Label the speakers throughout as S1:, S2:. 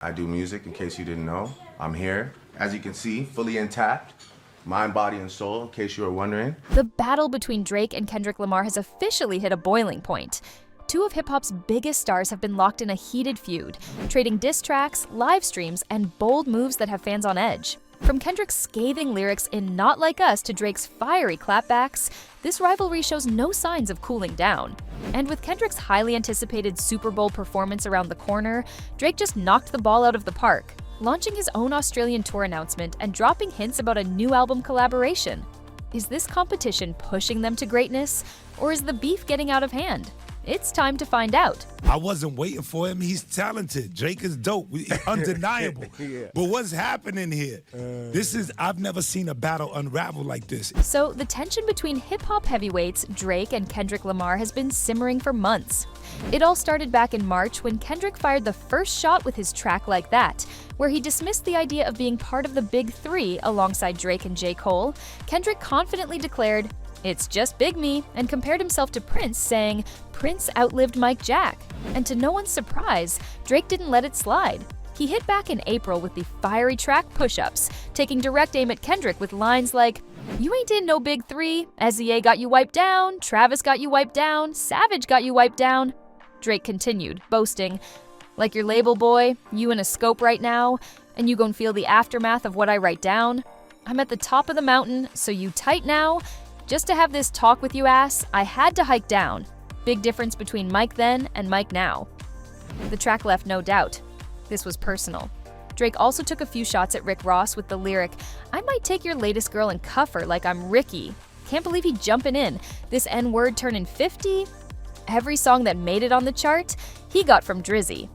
S1: I do music, in case you didn't know. I'm here, as you can see, fully intact. Mind, body, and soul, in case you were wondering.
S2: The battle between Drake and Kendrick Lamar has officially hit a boiling point. Two of hip-hop's biggest stars have been locked in a heated feud, trading diss tracks, live streams, and bold moves that have fans on edge. From Kendrick's scathing lyrics in Not Like Us to Drake's fiery clapbacks, this rivalry shows no signs of cooling down. And with Kendrick's highly anticipated Super Bowl performance around the corner, Drake just knocked the ball out of the park, launching his own Australian tour announcement and dropping hints about a new album collaboration. Is this competition pushing them to greatness, or is the beef getting out of hand? It's time to find out.
S3: I wasn't waiting for him. He's talented. Drake is dope. Undeniable.
S1: Yeah.
S3: But what's happening here? I've never seen a battle unravel like this.
S2: So the tension between hip-hop heavyweights Drake and Kendrick Lamar has been simmering for months. It all started back in March when Kendrick fired the first shot with his track Like That, where he dismissed the idea of being part of the Big Three alongside Drake and J. Cole. Kendrick confidently declared, "It's just Big Me," and compared himself to Prince, saying, "Prince outlived Mike Jack." And to no one's surprise, Drake didn't let it slide. He hit back in April with the fiery track Push-Ups, taking direct aim at Kendrick with lines like, "You ain't in no Big Three, SZA got you wiped down, Travis got you wiped down, Savage got you wiped down." Drake continued, boasting, "Like your label boy, you in a scope right now, and you gon' feel the aftermath of what I write down. I'm at the top of the mountain, so you tight now. Just to have this talk with you ass, I had to hike down. Big difference between Mike then and Mike now." The track left no doubt. This was personal. Drake also took a few shots at Rick Ross with the lyric, "I might take your latest girl and cuff her like I'm Ricky. Can't believe he jumping in. This N-word turning 50? Every song that made it on the chart, he got from Drizzy.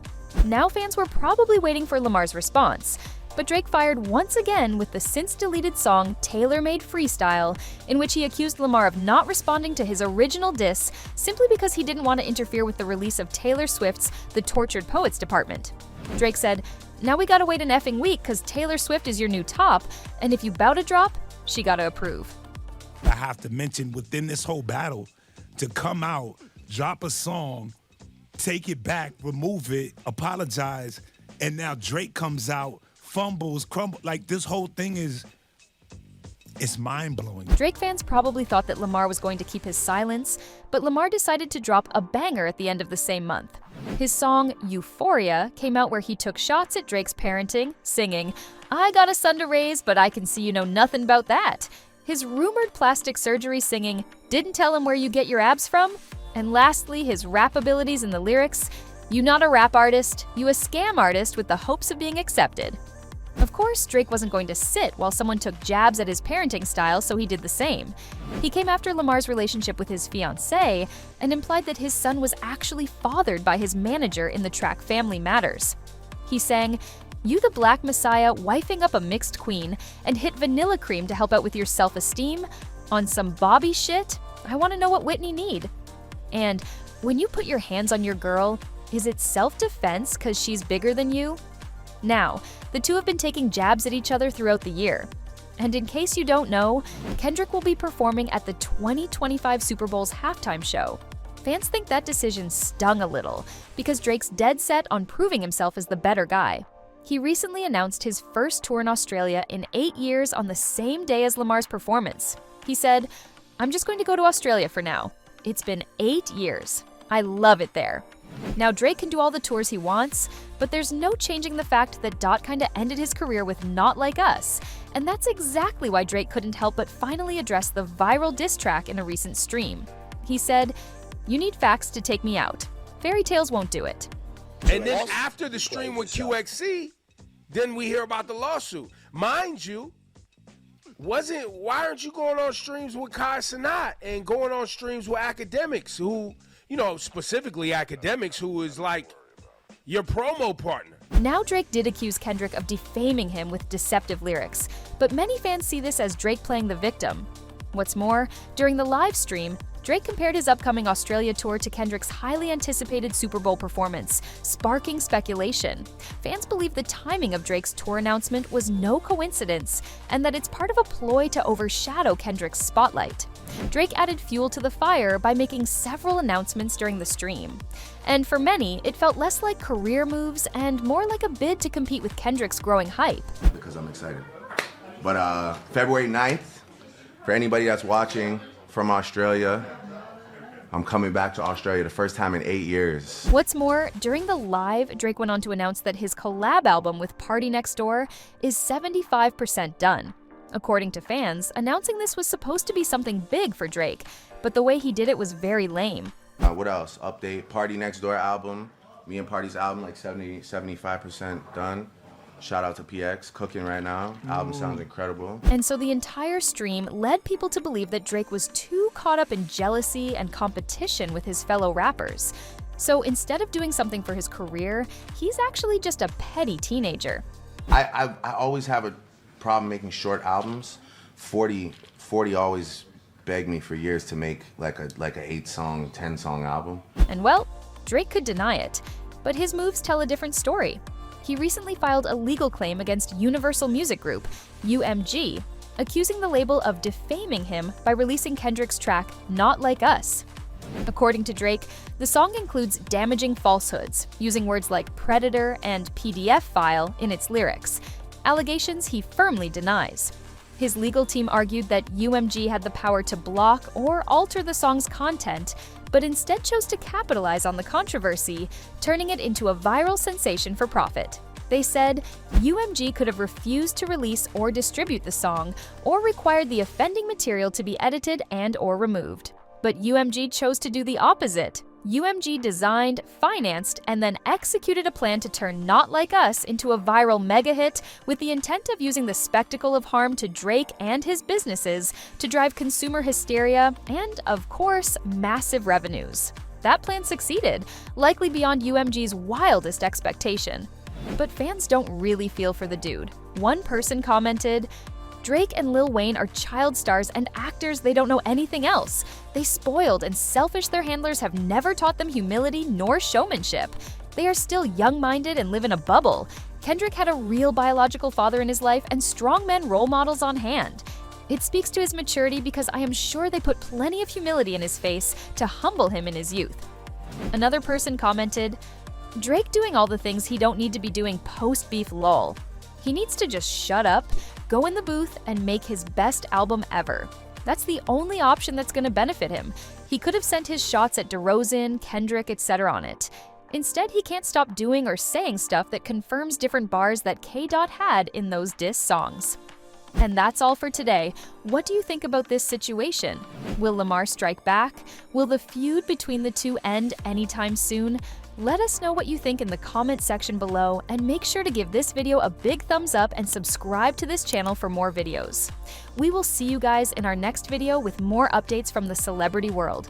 S2: Now fans were probably waiting for Lamar's response. But Drake fired once again with the since-deleted song Tailor-Made Freestyle, in which he accused Lamar of not responding to his original diss simply because he didn't want to interfere with the release of Taylor Swift's The Tortured Poets Department. Drake said, "Now we gotta wait an effing week cause Taylor Swift is your new top, and if you bout to drop, she gotta approve."
S3: I have to mention within this whole battle, to come out, drop a song, take it back, remove it, apologize, and now Drake comes out, fumbles, crumble, like this whole thing it's mind-blowing.
S2: Drake fans probably thought that Lamar was going to keep his silence, but Lamar decided to drop a banger at the end of the same month. His song Euphoria came out where he took shots at Drake's parenting, singing, "I got a son to raise, but I can see you know nothing about that." His rumored plastic surgery singing, "Didn't tell him where you get your abs from," and lastly, his rap abilities in the lyrics, "You not a rap artist, you a scam artist with the hopes of being accepted." Of course, Drake wasn't going to sit while someone took jabs at his parenting style, so he did the same. He came after Lamar's relationship with his fiancée and implied that his son was actually fathered by his manager in the track Family Matters. He sang, "You the black messiah wifing up a mixed queen and hit vanilla cream to help out with your self-esteem? On some Bobby shit? I want to know what Whitney need." And, "When you put your hands on your girl, is it self-defense because she's bigger than you?" Now, the two have been taking jabs at each other throughout the year. And in case you don't know, Kendrick will be performing at the 2025 Super Bowl's halftime show. Fans think that decision stung a little, because Drake's dead set on proving himself as the better guy. He recently announced his first tour in Australia in 8 years on the same day as Lamar's performance. He said, "I'm just going to go to Australia for now. It's been 8 years. I love it there." Now Drake can do all the tours he wants, but there's no changing the fact that Dot kinda ended his career with Not Like Us, and that's exactly why Drake couldn't help but finally address the viral diss track in a recent stream. He said, "You need facts to take me out. Fairy tales won't do it."
S4: And then after the stream with QXC, then we hear about the lawsuit. Mind you, why aren't you going on streams with Kai Cenat and going on streams with academics who, specifically academics who is like your promo partner?
S2: Now Drake did accuse Kendrick of defaming him with deceptive lyrics, but many fans see this as Drake playing the victim. What's more, during the live stream, Drake compared his upcoming Australia tour to Kendrick's highly anticipated Super Bowl performance, sparking speculation. Fans believe the timing of Drake's tour announcement was no coincidence, and that it's part of a ploy to overshadow Kendrick's spotlight. Drake added fuel to the fire by making several announcements during the stream. And for many, it felt less like career moves and more like a bid to compete with Kendrick's growing hype.
S1: Because I'm excited. But February 9th, for anybody that's watching from Australia, I'm coming back to Australia the first time in 8 years.
S2: What's more, during the live, Drake went on to announce that his collab album with Party Next Door is 75% done. According to fans, announcing this was supposed to be something big for Drake, but the way he did it was very lame.
S1: What else? Update, Party Next Door album. Me and Party's album, like 75% done. Shout out to PX, cooking right now. Album sounds incredible.
S2: And so the entire stream led people to believe that Drake was too caught up in jealousy and competition with his fellow rappers. So instead of doing something for his career, he's actually just a petty teenager.
S1: I always have a problem making short albums. 40 always begged me for years to make like a 8-song, 10-song album.
S2: And well, Drake could deny it, but his moves tell a different story. He recently filed a legal claim against Universal Music Group, UMG, accusing the label of defaming him by releasing Kendrick's track Not Like Us. According to Drake, the song includes damaging falsehoods, using words like predator and PDF file in its lyrics, allegations he firmly denies. His legal team argued that UMG had the power to block or alter the song's content, but instead chose to capitalize on the controversy, turning it into a viral sensation for profit. They said UMG could have refused to release or distribute the song, or required the offending material to be edited and/or removed. But UMG chose to do the opposite. UMG designed, financed, and then executed a plan to turn Not Like Us into a viral mega hit with the intent of using the spectacle of harm to Drake and his businesses to drive consumer hysteria and, of course, massive revenues. That plan succeeded, likely beyond UMG's wildest expectation. But fans don't really feel for the dude. One person commented, "Drake and Lil Wayne are child stars and actors they don't know anything else. They spoiled and selfish their handlers have never taught them humility nor showmanship. They are still young-minded and live in a bubble. Kendrick had a real biological father in his life and strong men role models on hand. It speaks to his maturity because I am sure they put plenty of humility in his face to humble him in his youth." Another person commented, "Drake doing all the things he don't need to be doing post-beef lol. He needs to just shut up, go in the booth, and make his best album ever. That's the only option that's going to benefit him. He could have sent his shots at DeRozan, Kendrick, etc. on it. Instead, he can't stop doing or saying stuff that confirms different bars that K-Dot had in those diss songs." And that's all for today. What do you think about this situation? Will Lamar strike back? Will the feud between the two end anytime soon? Let us know what you think in the comment section below, and make sure to give this video a big thumbs up and subscribe to this channel for more videos. We will see you guys in our next video with more updates from the celebrity world.